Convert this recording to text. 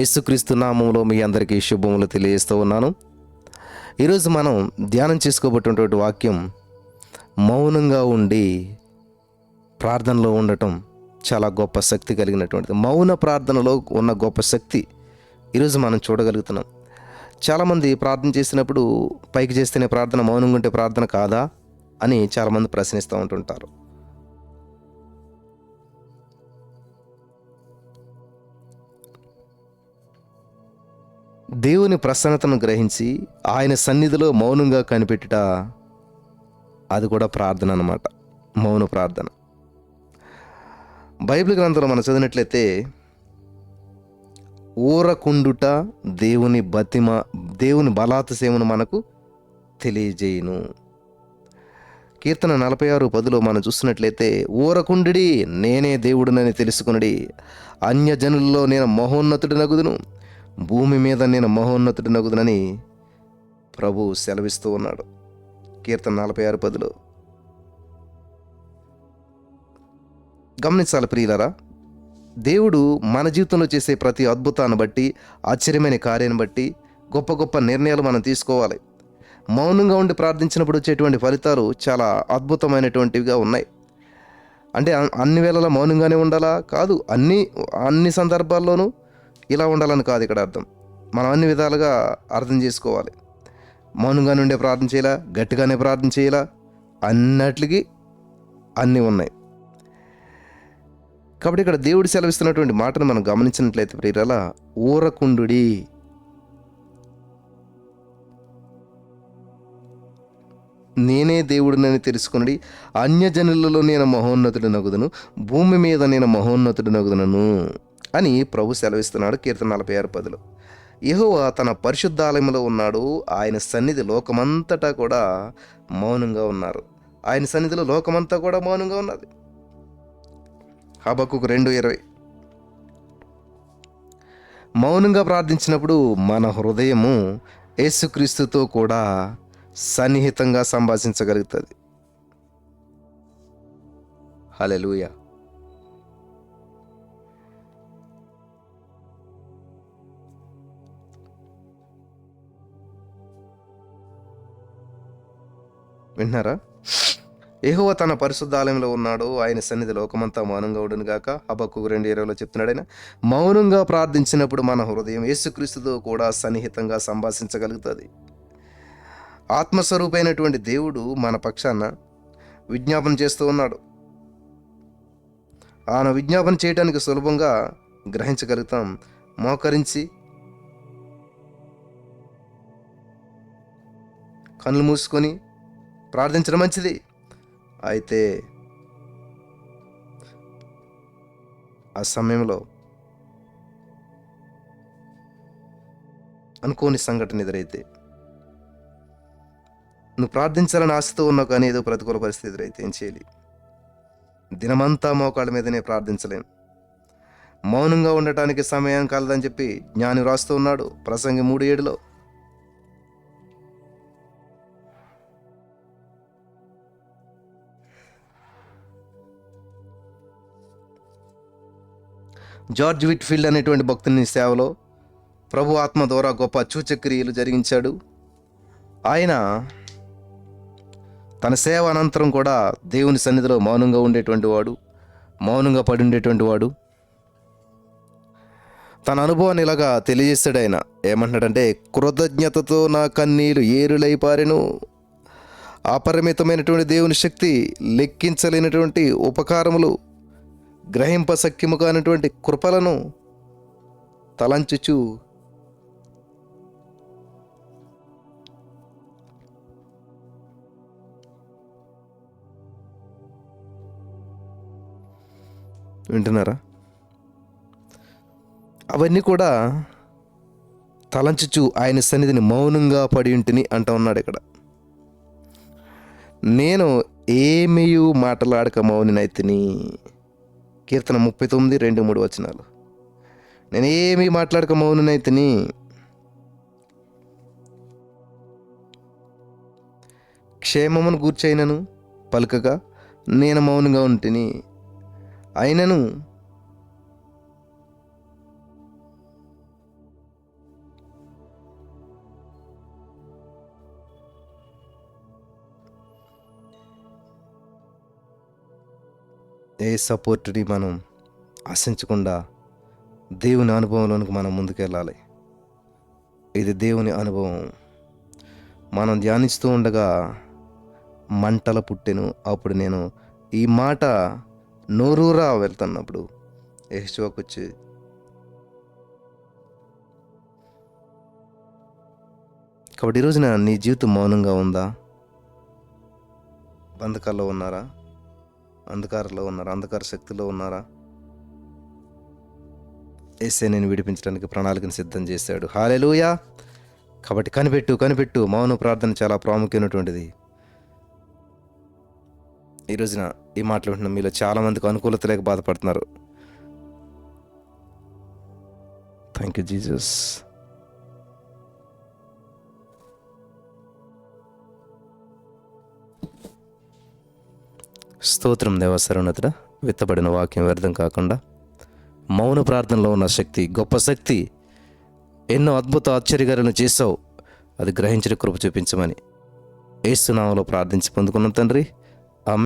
యేసుక్రీస్తు నామములో మీ అందరికీ శుభములు తెలియజేస్తూ ఉన్నాను. ఈరోజు మనం ధ్యానం చేసుకోబోతున్నటువంటి వాక్యం మౌనంగా ఉండి ప్రార్థనలో ఉండటం చాలా గొప్ప శక్తి కలిగినటువంటిది. మౌన ప్రార్థనలో ఉన్న గొప్ప శక్తి ఈరోజు మనం చూడగలుగుతున్నాం. చాలామంది ప్రార్థన చేసినప్పుడు పైకి చేస్తేనే ప్రార్థన, మౌనంగా ఉంటే ప్రార్థన కాదా అని చాలామంది ప్రశ్నిస్తూ ఉంటుంటారు. దేవుని ప్రసన్నతను గ్రహించి ఆయన సన్నిధిలో మౌనంగా కనిపెట్టుట, అది కూడా ప్రార్థన అన్నమాట. మౌన ప్రార్థన. బైబిల్ గ్రంథంలో మనం చదివినట్లయితే ఊరకుండుట దేవుని బలాతిశయమును మనకు తెలియజేయును. కీర్తన 46:10 మనం చూసినట్లయితే ఊరకుండిడి, నేనే దేవుడునని తెలుసుకునుడి, అన్యజనుల్లో నేను మహోన్నతుడి నగుదును, భూమి మీద నేను మహోన్నతుడి నగుదునని ప్రభు సెలవిస్తూ ఉన్నాడు. కీర్తన 46:10. గమనించాలి ప్రియులారా, దేవుడు మన జీవితంలో చేసే ప్రతి అద్భుతాన్ని బట్టి, ఆశ్చర్యమైన కార్యాన్ని బట్టి గొప్ప గొప్ప నిర్ణయాలు మనం తీసుకోవాలి. మౌనంగా ఉండి ప్రార్థించినప్పుడు వచ్చేటువంటి ఫలితాలు చాలా అద్భుతమైనటువంటివిగా ఉన్నాయి. అంటే అన్ని వేళలా మౌనంగానే ఉండాలా? కాదు. అన్ని సందర్భాల్లోనూ ఇలా ఉండాలని కాదు ఇక్కడ అర్థం. మనం అన్ని విధాలుగా అర్థం చేసుకోవాలి. మౌనంగానే ఉండే ప్రార్థన చేయాలా, గట్టిగానే ప్రార్థన చేయాలా, అన్నట్లకి అన్నీ ఉన్నాయి. కాబట్టి ఇక్కడ దేవుడు సెలవిస్తున్నటువంటి మాటను మనం గమనించినట్లయితే ప్రియులారా, ఊరకుండుడి, నేనే దేవుడినని తెలుసుకుని అన్యజనులలో నేను మహోన్నతుడి నగుదును, భూమి మీద నేను మహోన్నతుడి నగుదునను అని ప్రభు సెలవిస్తున్నాడు. కీర్తన 46:10. యెహోవా తన పరిశుద్ధాలయంలో ఉన్నాడు, ఆయన సన్నిధి లోకమంతటా కూడా మౌనంగా ఉన్నారు. ఆయన సన్నిధిలో లోకమంతా కూడా మౌనంగా ఉన్నది. హబక్కూకు 2:20. మౌనంగా ప్రార్థించినప్పుడు మన హృదయము యేసుక్రీస్తుతో కూడా సన్నిహితంగా సంభాషించగలుగుతుంది. హల్లెలూయా. వింటున్నారా? యెహోవా తన పరిశుద్ధాలయంలో ఉన్నాడు, ఆయన సన్నిధి లోకమంతా మౌనంగా ఉండును గాక. హబక్కూకు 2:20 చెప్తున్నాడు ఆయన. మౌనంగా ప్రార్థించినప్పుడు మన హృదయం యేసుక్రీస్తుతో కూడా సన్నిహితంగా సంభాషించగలుగుతుంది. ఆత్మస్వరూపైనటువంటి దేవుడు మన పక్షాన విజ్ఞాపన చేస్తూ ఉన్నాడు. ఆయన విజ్ఞాపన చేయడానికి సులభంగా గ్రహించగలుగుతాం. మోకరించి కళ్ళు మూసుకొని ప్రార్థించడం మంచిది. అయితే ఆ సమయంలో అనుకోని సంఘటన ఎదురైతే, నువ్వు ప్రార్థించాలని ఆశతో ఉన్నావు కానీ ఏదో ప్రతికూల పరిస్థితి ఎదురైతే ఏం చేయాలి? దినమంతా మోకాళ్ళ మీదనే ప్రార్థించలేను. మౌనంగా ఉండటానికి సమయం కలదని చెప్పి జ్ఞాని రాస్తూ ఉన్నాడు ప్రసంగి 3:7. జార్జ్ విట్ఫీల్డ్ అనేటువంటి భక్తుని సేవలో ప్రభు ఆత్మ ద్వారా గొప్ప సూచక్రియలు జరిగించాడు. ఆయన తన సేవ అనంతరం కూడా దేవుని సన్నిధిలో మౌనంగా ఉండేటువంటి వాడు, మౌనంగా పడి ఉండేటువంటి వాడు. తన అనుభవాన్ని ఇలాగా తెలియజేస్తాడు. ఆయన ఏమంటున్నాడంటే, కృతజ్ఞతతో నా కన్నీరు ఏరులై పారెను, అపరిమితమైనటువంటి దేవుని శక్తి, లెక్కించలేనటువంటి ఉపకారములు, గ్రహింపశక్యము కానటువంటి కృపలను తలంచుచు వింటున్నారా? అవన్నీ కూడా తలంచుచు ఆయన సన్నిధిని మౌనంగా పడి ఉంటిని అంటూ ఉన్నాడు ఇక్కడ. నేను ఏమీయు మాటలాడక మౌనినైతిని. కీర్తన 39:2-3 నేను ఏమీ మాట్లాడక మౌనునైతిని. క్షేమమును గూర్చైనను పలుకగా నేను మౌనంగా ఉంటిని. అయినను ఏ సపోర్ట్ని మనం ఆశించకుండా దేవుని అనుభవంలోనికి మనం ముందుకెళ్ళాలి. ఇది దేవుని అనుభవం. మనం ధ్యానిస్తూ ఉండగా మంటలు పుట్టెను. అప్పుడు నేను ఈ మాట నోరూరా వెళ్తున్నప్పుడు యెహోషువకు వచ్చి, కాబట్టి ఈరోజున నీ జీవితం మౌనంగా ఉందా? బంధకాల్లో ఉన్నారా? అంధకారంలో ఉన్నారా? అంధకార శక్తిలో ఉన్నారా? యేసే నేను విడిపించడానికి ప్రణాళికను సిద్ధం చేశాడు. హల్లెలూయా. కాబట్టి కనిపెట్టు. మౌన ప్రార్థన చాలా ప్రాముఖ్యమైనటువంటిది. ఈ రోజున ఈ మాటలు వింటున్న మీలో చాలామందికి అనుకూలత లేక బాధపడుతున్నారు. Thank you Jesus. స్తోత్రం దేవా సర్వోన్నతుడా. విత్తబడిన వాక్యం వ్యర్థం కాకుండా మౌన ప్రార్థనలో ఉన్న శక్తి, గొప్ప శక్తి, ఎన్నో అద్భుత ఆశ్చర్యకార్యాలను చేసావు. అది గ్రహించిన కృప చూపించమని యేసు నామములో ప్రార్థించి పొందుకున్నాం తండ్రి.